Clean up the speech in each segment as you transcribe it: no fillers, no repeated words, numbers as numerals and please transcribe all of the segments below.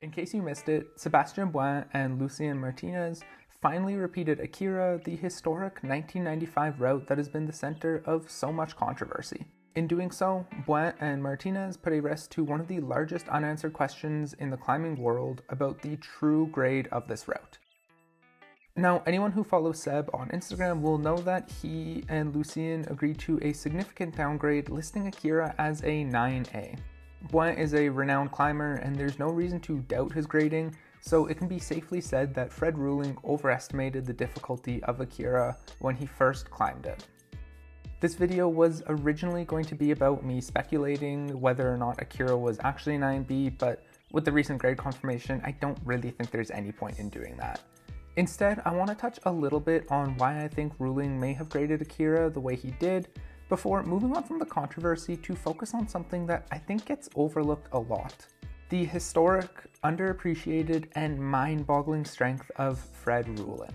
In case you missed it, Sebastien Bouin and Lucien Martinez finally repeated Akira, the historic 1995 route that has been the center of so much controversy. In doing so, Bouin and Martinez put a rest to one of the largest unanswered questions in the climbing world about the true grade of this route. Now, anyone who follows Seb on Instagram will know that he and Lucien agreed to a significant downgrade, listing Akira as a 9A. Bouin is a renowned climber, and there's no reason to doubt his grading, so it can be safely said that Fred Ruhling overestimated the difficulty of Akira when he first climbed it. This video was originally going to be about me speculating whether or not Akira was actually 9B, but with the recent grade confirmation, I don't really think there's any point in doing that. Instead, I want to touch a little bit on why I think Ruhling may have graded Akira the way he did, before moving on from the controversy to focus on something that I think gets overlooked a lot: the historic, underappreciated, and mind-boggling strength of Fred Ruhling.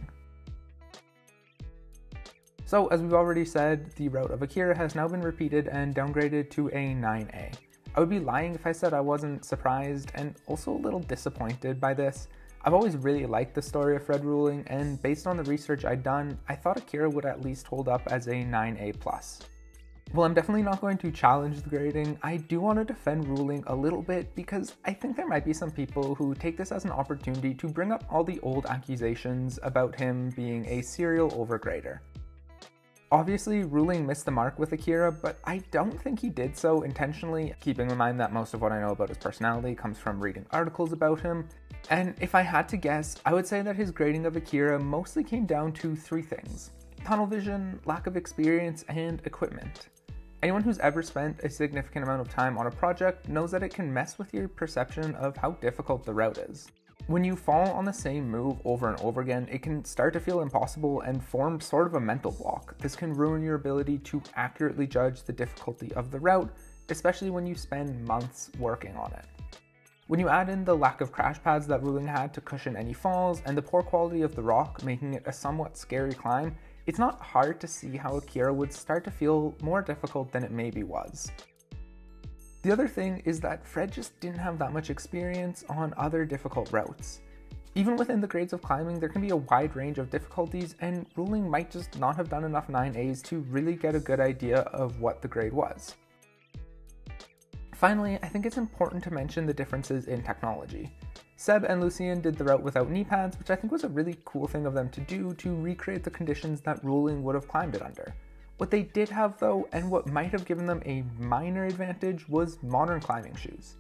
So, as we've already said, the route of Akira has now been repeated and downgraded to a 9A. I would be lying if I said I wasn't surprised and also a little disappointed by this. I've always really liked the story of Fred Ruhling, and based on the research I'd done, I thought Akira would at least hold up as a 9A+. While I'm definitely not going to challenge the grading, I do want to defend Ruhling a little bit because I think there might be some people who take this as an opportunity to bring up all the old accusations about him being a serial overgrader. Obviously, Ruhling missed the mark with Akira, but I don't think he did so intentionally, keeping in mind that most of what I know about his personality comes from reading articles about him. And if I had to guess, I would say that his grading of Akira mostly came down to three things: tunnel vision, lack of experience, and equipment. Anyone who's ever spent a significant amount of time on a project knows that it can mess with your perception of how difficult the route is. When you fall on the same move over and over again, it can start to feel impossible and form sort of a mental block. This can ruin your ability to accurately judge the difficulty of the route, especially when you spend months working on it. When you add in the lack of crash pads that Ruhling had to cushion any falls, and the poor quality of the rock making it a somewhat scary climb, it's not hard to see how Akira would start to feel more difficult than it maybe was. The other thing is that Fred just didn't have that much experience on other difficult routes. Even within the grades of climbing, there can be a wide range of difficulties, and Ruhling might just not have done enough 9As to really get a good idea of what the grade was. Finally, I think it's important to mention the differences in technology. Seb and Lucien did the route without knee pads, which I think was a really cool thing of them to do to recreate the conditions that Ruhling would have climbed it under. What they did have though, and what might have given them a minor advantage, was modern climbing shoes.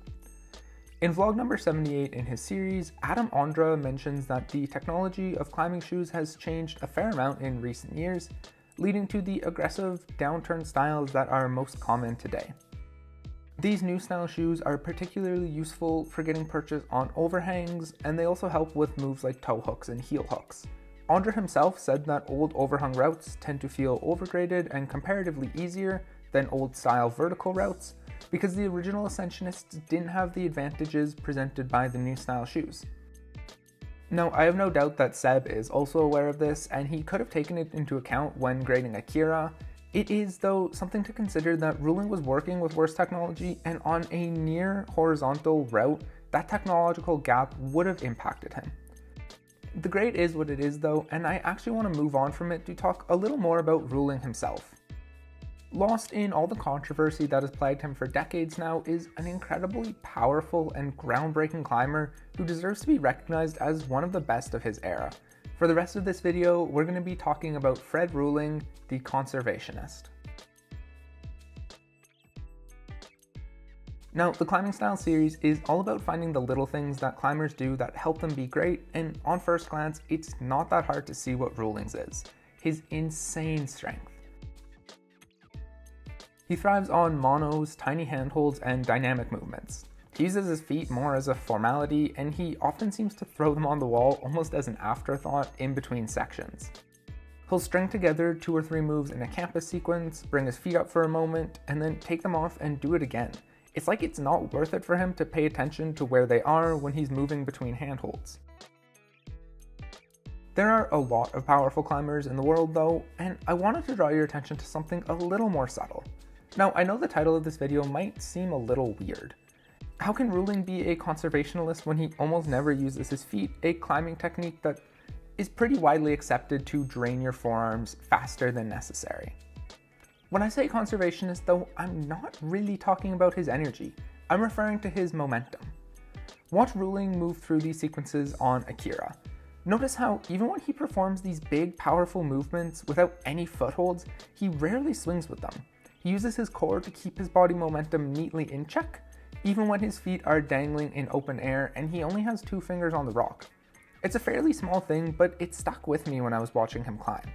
In vlog number 78 in his series, Adam Ondra mentions that the technology of climbing shoes has changed a fair amount in recent years, leading to the aggressive downturn styles that are most common today. These new style shoes are particularly useful for getting purchased on overhangs, and they also help with moves like toe hooks and heel hooks. Ondra himself said that old overhung routes tend to feel overgraded and comparatively easier than old style vertical routes because the original Ascensionists didn't have the advantages presented by the new style shoes. Now, I have no doubt that Seb is also aware of this, and he could have taken it into account when grading Akira. It is, though, something to consider that Ruhling was working with worse technology, and on a near horizontal route, that technological gap would have impacted him. The grade is what it is though, and I actually want to move on from it to talk a little more about Ruhling himself. Lost in all the controversy that has plagued him for decades now is an incredibly powerful and groundbreaking climber who deserves to be recognized as one of the best of his era. For the rest of this video, we're going to be talking about Fred Ruhling, the Conservationist. Now, the Climbing Style series is all about finding the little things that climbers do that help them be great, and on first glance, it's not that hard to see what Ruhling's is: his insane strength. He thrives on monos, tiny handholds, and dynamic movements. He uses his feet more as a formality, and he often seems to throw them on the wall almost as an afterthought in between sections. He'll string together 2 or 3 moves in a campus sequence, bring his feet up for a moment, and then take them off and do it again. It's like it's not worth it for him to pay attention to where they are when he's moving between handholds. There are a lot of powerful climbers in the world though, and I wanted to draw your attention to something a little more subtle. Now, I know the title of this video might seem a little weird. How can Ruling be a conservationist when he almost never uses his feet, a climbing technique that is pretty widely accepted to drain your forearms faster than necessary? When I say conservationist though, I'm not really talking about his energy. I'm referring to his momentum. Watch Ruling move through these sequences on Akira. Notice how even when he performs these big, powerful movements without any footholds, he rarely swings with them. He uses his core to keep his body momentum neatly in check, even when his feet are dangling in open air and he only has 2 fingers on the rock. It's a fairly small thing, but it stuck with me when I was watching him climb.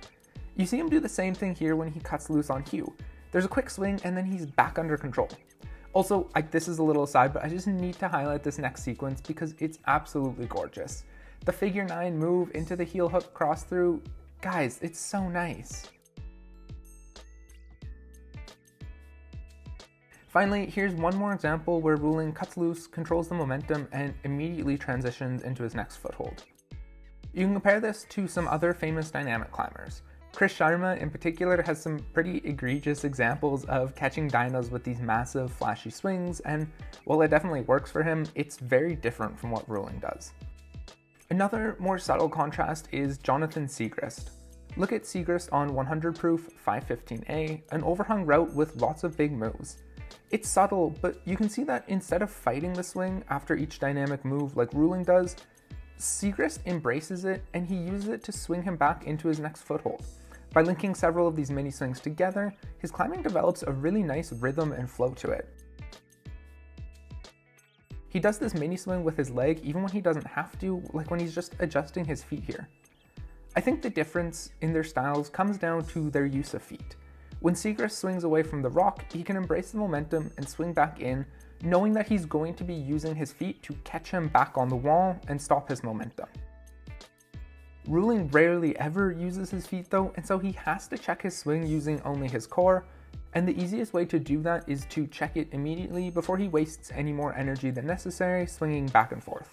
You see him do the same thing here when he cuts loose on Hugh. There's a quick swing and then he's back under control. Also, this is a little aside, but I just need to highlight this next sequence because it's absolutely gorgeous. The figure 9 move into the heel hook cross through, guys, it's so nice. Finally, here's one more example where Ruling cuts loose, controls the momentum, and immediately transitions into his next foothold. You can compare this to some other famous dynamic climbers. Chris Sharma in particular has some pretty egregious examples of catching dynos with these massive flashy swings, and while it definitely works for him, it's very different from what Ruling does. Another more subtle contrast is Jonathan Siegrist. Look at Siegrist on 100 proof 515A, an overhung route with lots of big moves. It's subtle, but you can see that instead of fighting the swing after each dynamic move like Ruling does, Siegrist embraces it and he uses it to swing him back into his next foothold. By linking several of these mini swings together, his climbing develops a really nice rhythm and flow to it. He does this mini swing with his leg even when he doesn't have to, like when he's just adjusting his feet here. I think the difference in their styles comes down to their use of feet. When Siegrist swings away from the rock, he can embrace the momentum and swing back in, knowing that he's going to be using his feet to catch him back on the wall and stop his momentum. Ruling rarely ever uses his feet though, and so he has to check his swing using only his core, and the easiest way to do that is to check it immediately before he wastes any more energy than necessary swinging back and forth.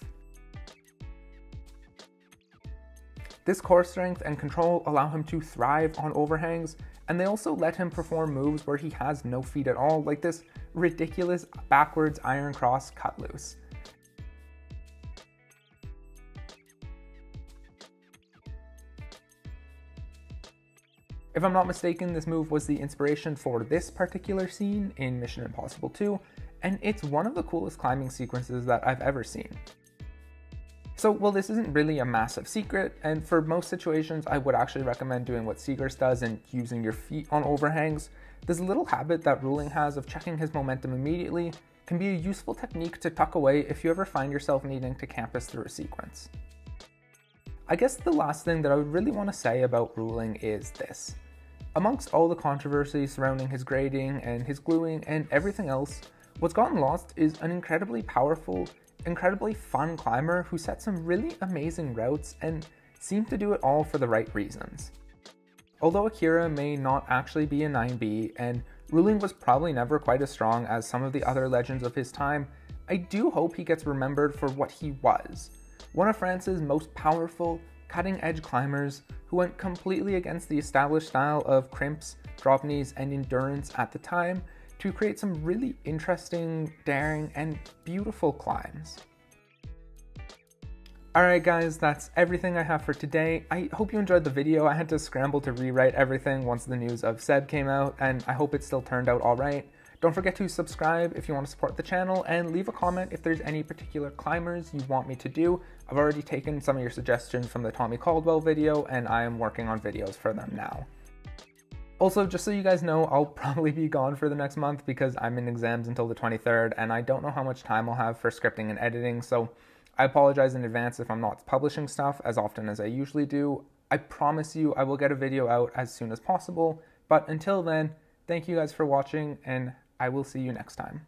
This core strength and control allow him to thrive on overhangs, and they also let him perform moves where he has no feet at all, like this ridiculous backwards iron cross cut loose. If I'm not mistaken, this move was the inspiration for this particular scene in Mission Impossible 2, and it's one of the coolest climbing sequences that I've ever seen. So while this isn't really a massive secret, and for most situations I would actually recommend doing what Siegrist does and using your feet on overhangs, this little habit that Ruling has of checking his momentum immediately can be a useful technique to tuck away if you ever find yourself needing to campus through a sequence. I guess the last thing that I would really want to say about Ruling is this. Amongst all the controversy surrounding his grading and his gluing and everything else, what's gotten lost is an incredibly powerful, incredibly fun climber who sets some really amazing routes and seems to do it all for the right reasons. Although Akira may not actually be a 9B, and Ruling was probably never quite as strong as some of the other legends of his time, I do hope he gets remembered for what he was. One of France's most powerful, cutting-edge climbers who went completely against the established style of crimps, drop knees, and endurance at the time to create some really interesting, daring, and beautiful climbs. Alright guys, that's everything I have for today. I hope you enjoyed the video. I had to scramble to rewrite everything once the news of Seb came out, and I hope it still turned out alright. Don't forget to subscribe if you want to support the channel, and leave a comment if there's any particular climbers you want me to do. I've already taken some of your suggestions from the Tommy Caldwell video, and I am working on videos for them now. Also, just so you guys know, I'll probably be gone for the next month because I'm in exams until the 23rd, and I don't know how much time I'll have for scripting and editing, so I apologize in advance if I'm not publishing stuff as often as I usually do. I promise you I will get a video out as soon as possible, but until then, thank you guys for watching, and I will see you next time.